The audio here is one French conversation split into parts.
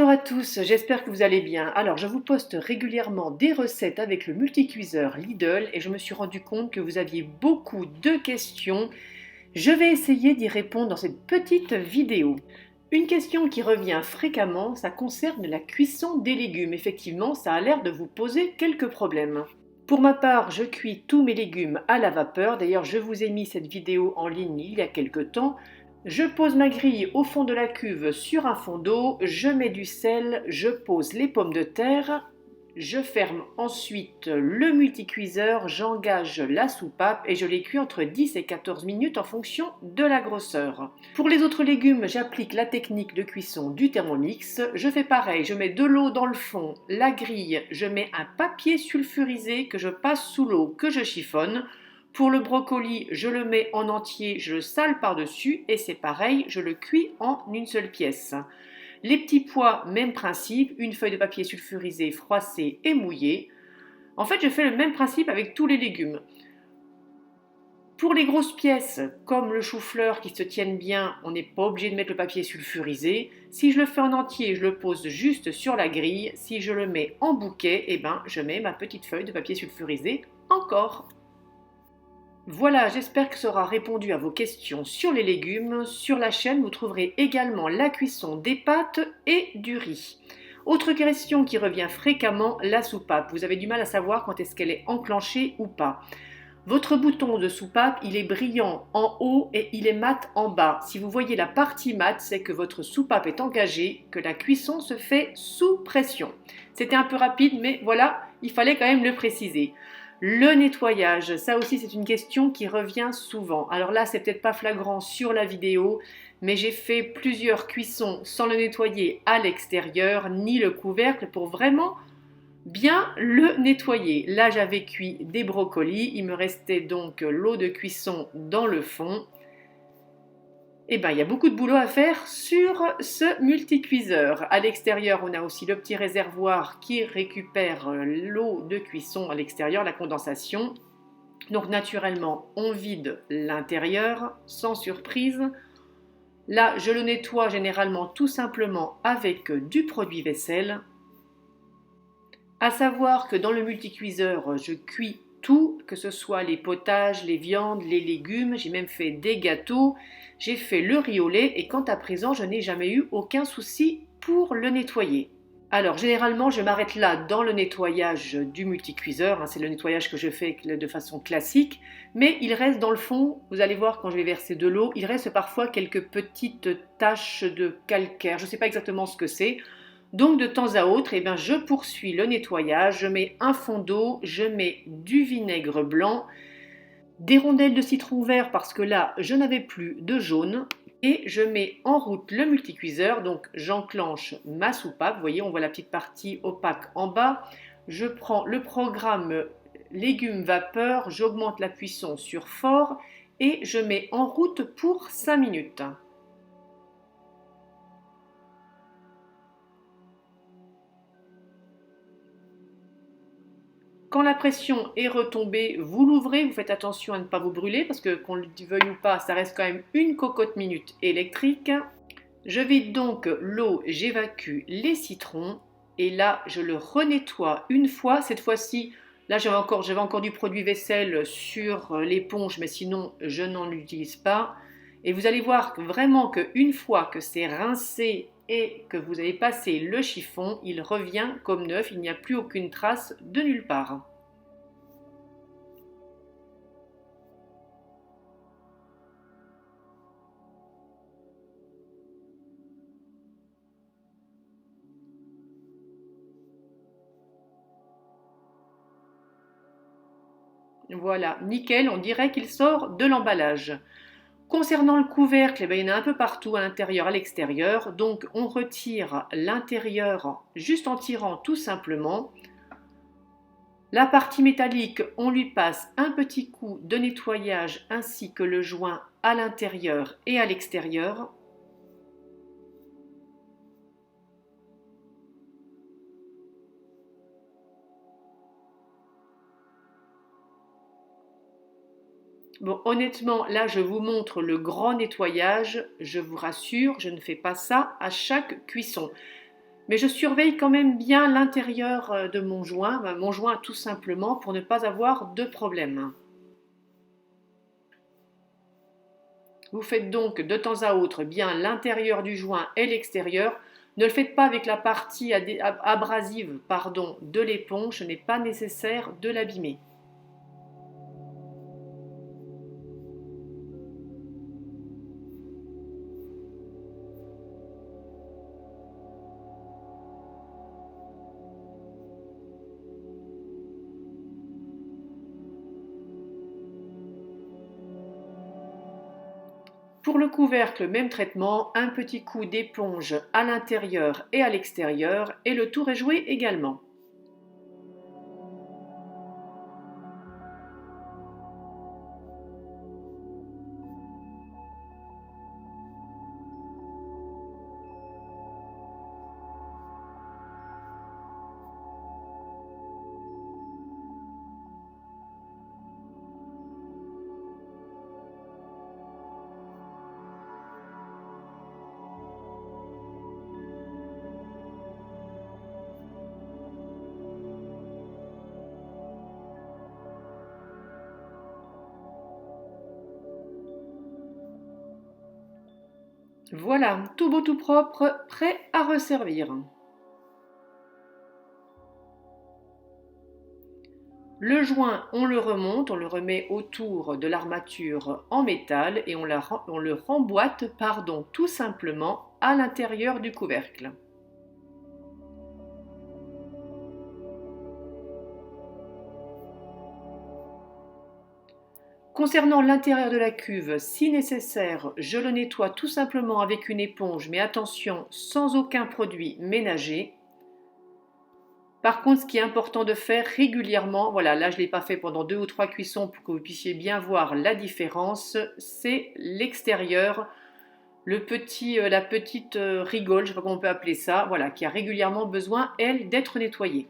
Bonjour à tous, j'espère que vous allez bien. Alors, je vous poste régulièrement des recettes avec le multicuiseur Lidl et je me suis rendu compte que vous aviez beaucoup de questions. Je vais essayer d'y répondre dans cette petite vidéo. Une question qui revient fréquemment, ça concerne la cuisson des légumes. Effectivement, ça a l'air de vous poser quelques problèmes. Pour ma part, je cuis tous mes légumes à la vapeur. D'ailleurs, je vous ai mis cette vidéo en ligne il y a quelque temps. Je pose ma grille au fond de la cuve sur un fond d'eau, je mets du sel, je pose les pommes de terre, je ferme ensuite le multicuiseur, j'engage la soupape et je les cuis entre 10 et 14 minutes en fonction de la grosseur. Pour les autres légumes, j'applique la technique de cuisson du Thermomix. Je fais pareil, je mets de l'eau dans le fond, la grille, je mune papier sulfurisé que je passe sous l'eau, que je chiffonne. Pour le brocoli, je le mets en entier, je le sale par-dessus et c'est pareil, je le cuis en une seule pièce. Les petits pois, même principe, une feuille de papier sulfurisé, froissée et mouillée. En fait, je fais le même principe avec tous les légumes. Pour les grosses pièces, comme le chou-fleur qui se tiennent bien, on n'est pas obligé de mettre le papier sulfurisé. Si je le fais en entier, je le pose juste sur la grille. Si je le mets en bouquet, je mets ma petite feuille de papier sulfurisé encore. Voilà, j'espère que ça aura répondu à vos questions sur les légumes. Sur la chaîne, vous trouverez également la cuisson des pâtes et du riz. Autre question qui revient fréquemment, la soupape. Vous avez du mal à savoir quand est-ce qu'elle est enclenchée ou pas. Votre bouton de soupape, il est brillant en haut et il est mat en bas. Si vous voyez la partie mat, c'est que votre soupape est engagée, que la cuisson se fait sous pression. C'était un peu rapide, mais voilà, il fallait quand même le préciser. Le nettoyage, ça aussi c'est une question qui revient souvent. Alors là, c'est peut-être pas flagrant sur la vidéo, mais j'ai fait plusieurs cuissons sans le nettoyer à l'extérieur, ni le couvercle pour vraiment bien le nettoyer. Là, j'avais cuit des brocolis, il me restait donc l'eau de cuisson dans le fond. Il y a beaucoup de boulot à faire sur ce multicuiseur. À l'extérieur, on a aussi le petit réservoir qui récupère l'eau de cuisson à l'extérieur, la condensation. Donc naturellement, on vide l'intérieur sans surprise. Là, je le nettoie généralement tout simplement avec du produit vaisselle. À savoir que dans le multicuiseur, je cuis tout, que ce soit les potages, les viandes, les légumes, j'ai même fait des gâteaux, j'ai fait le riz au lait et quant à présent, je n'ai jamais eu aucun souci pour le nettoyer. Alors généralement, je m'arrête là dans le nettoyage du multicuiseur, c'est le nettoyage que je fais de façon classique, mais il reste dans le fond, vous allez voir quand je vais verser de l'eau, il reste parfois quelques petites taches de calcaire, je ne sais pas exactement ce que c'est. Donc de temps à autre, je poursuis le nettoyage, je mets un fond d'eau, je mets du vinaigre blanc, des rondelles de citron vert parce que là, je n'avais plus de jaune et je mets en route le multicuiseur, donc j'enclenche ma soupape, vous voyez, on voit la petite partie opaque en bas, je prends le programme légumes vapeur, j'augmente la cuisson sur fort et je mets en route pour 5 minutes. Quand la pression est retombée, vous l'ouvrez, vous faites attention à ne pas vous brûler parce que qu'on le veuille ou pas, ça reste quand même une cocotte minute électrique. Je vide donc l'eau, j'évacue les citrons et là je le renettoie une fois. Cette fois-ci, là j'avais encore du produit vaisselle sur l'éponge, mais sinon je n'en utilise pas. Et vous allez voir vraiment qu'une fois que c'est rincé et que vous avez passé le chiffon, il revient comme neuf, il n'y a plus aucune trace de nulle part. Voilà, nickel, on dirait qu'il sort de l'emballage. Concernant le couvercle, il y en a un peu partout, à l'intérieur, à l'extérieur. Donc on retire l'intérieur juste en tirant tout simplement. La partie métallique, on lui passe un petit coup de nettoyage ainsi que le joint à l'intérieur et à l'extérieur. Bon, honnêtement, là, je vous montre le grand nettoyage. Je vous rassure, je ne fais pas ça à chaque cuisson. Mais je surveille quand même bien l'intérieur de mon joint tout simplement pour ne pas avoir de problème. Vous faites donc de temps à autre bien l'intérieur du joint et l'extérieur. Ne le faites pas avec la partie abrasive de l'éponge, ce n'est pas nécessaire de l'abîmer. Pour le couvercle, même traitement, un petit coup d'éponge à l'intérieur et à l'extérieur et le tour est joué également. Voilà, tout beau tout propre, prêt à resservir. Le joint, on le remonte, on le remet autour de l'armature en métal et on le remboîte, tout simplement à l'intérieur du couvercle. Concernant l'intérieur de la cuve, si nécessaire, je le nettoie tout simplement avec une éponge, mais attention, sans aucun produit ménager. Par contre, ce qui est important de faire régulièrement, voilà, là je ne l'ai pas fait pendant 2 ou 3 cuissons pour que vous puissiez bien voir la différence, c'est l'extérieur, la petite rigole, je ne sais pas comment on peut appeler ça, voilà, qui a régulièrement besoin, elle, d'être nettoyée.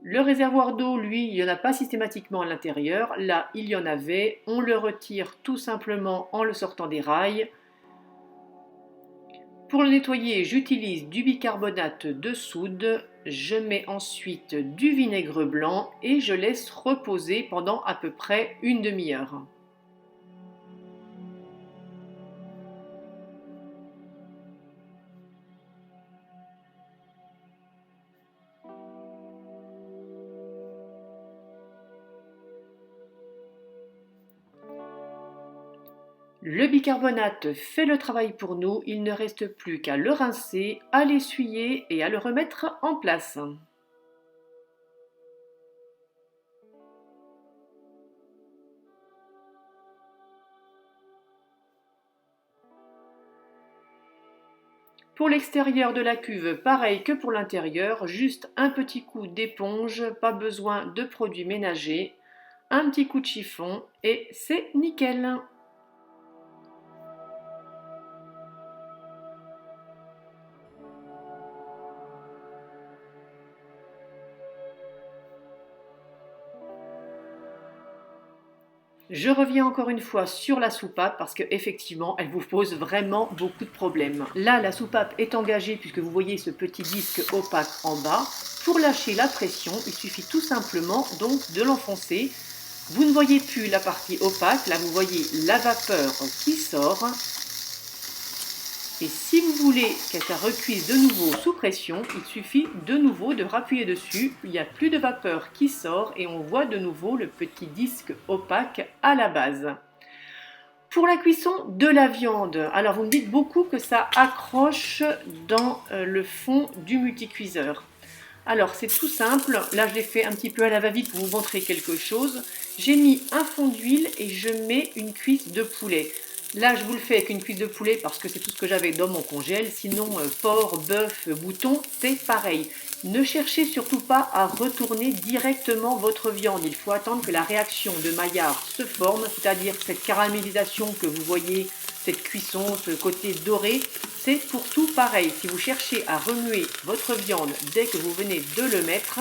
Le réservoir d'eau, lui, il n'y en a pas systématiquement à l'intérieur. Là, il y en avait. On le retire tout simplement en le sortant des rails. Pour le nettoyer, j'utilise du bicarbonate de soude. Je mets ensuite du vinaigre blanc et je laisse reposer pendant à peu près une demi-heure. Le bicarbonate fait le travail pour nous, il ne reste plus qu'à le rincer, à l'essuyer et à le remettre en place. Pour l'extérieur de la cuve, pareil que pour l'intérieur, juste un petit coup d'éponge, pas besoin de produits ménagers, un petit coup de chiffon et c'est nickel. Je reviens encore une fois sur la soupape parce qu'effectivement, elle vous pose vraiment beaucoup de problèmes. Là, la soupape est engagée puisque vous voyez ce petit disque opaque en bas. Pour lâcher la pression, il suffit tout simplement donc de l'enfoncer. Vous ne voyez plus la partie opaque, là vous voyez la vapeur qui sort. Et si vous voulez que ça recuise de nouveau sous pression, il suffit de nouveau de rappuyer dessus. Il n'y a plus de vapeur qui sort et on voit de nouveau le petit disque opaque à la base. Pour la cuisson de la viande, alors vous me dites beaucoup que ça accroche dans le fond du multicuiseur. Alors c'est tout simple, là je l'ai fait un petit peu à la va-vite pour vous montrer quelque chose. J'ai mis un fond d'huile et je mets une cuisse de poulet. Là je vous le fais avec une cuisse de poulet parce que c'est tout ce que j'avais dans mon congèle, sinon porc, bœuf, mouton, c'est pareil. Ne cherchez surtout pas à retourner directement votre viande, il faut attendre que la réaction de Maillard se forme, c'est-à-dire cette caramélisation que vous voyez cette cuisson, ce côté doré, c'est pour tout pareil. Si vous cherchez à remuer votre viande dès que vous venez de le mettre,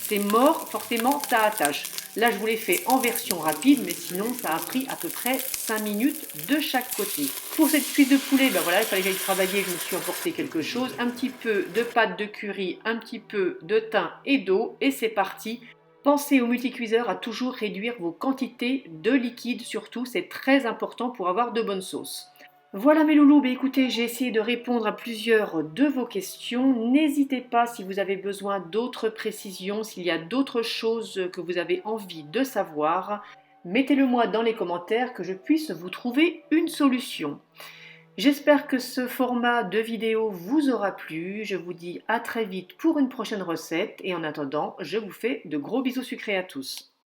c'est mort, forcément ça attache. Là je vous l'ai fait en version rapide, mais sinon ça a pris à peu près 5 minutes de chaque côté. Pour cette cuisse de poulet, ben voilà, il fallait que j'aille travailler, je me suis emporté quelque chose, un petit peu de pâte de curry, un petit peu de thym et d'eau, et c'est parti. Pensez au multicuiseur à toujours réduire vos quantités de liquide, surtout c'est très important pour avoir de bonnes sauces. Voilà mes loulous, écoutez, j'ai essayé de répondre à plusieurs de vos questions. N'hésitez pas si vous avez besoin d'autres précisions, s'il y a d'autres choses que vous avez envie de savoir, mettez-le moi dans les commentaires que je puisse vous trouver une solution. J'espère que ce format de vidéo vous aura plu. Je vous dis à très vite pour une prochaine recette et en attendant, je vous fais de gros bisous sucrés à tous.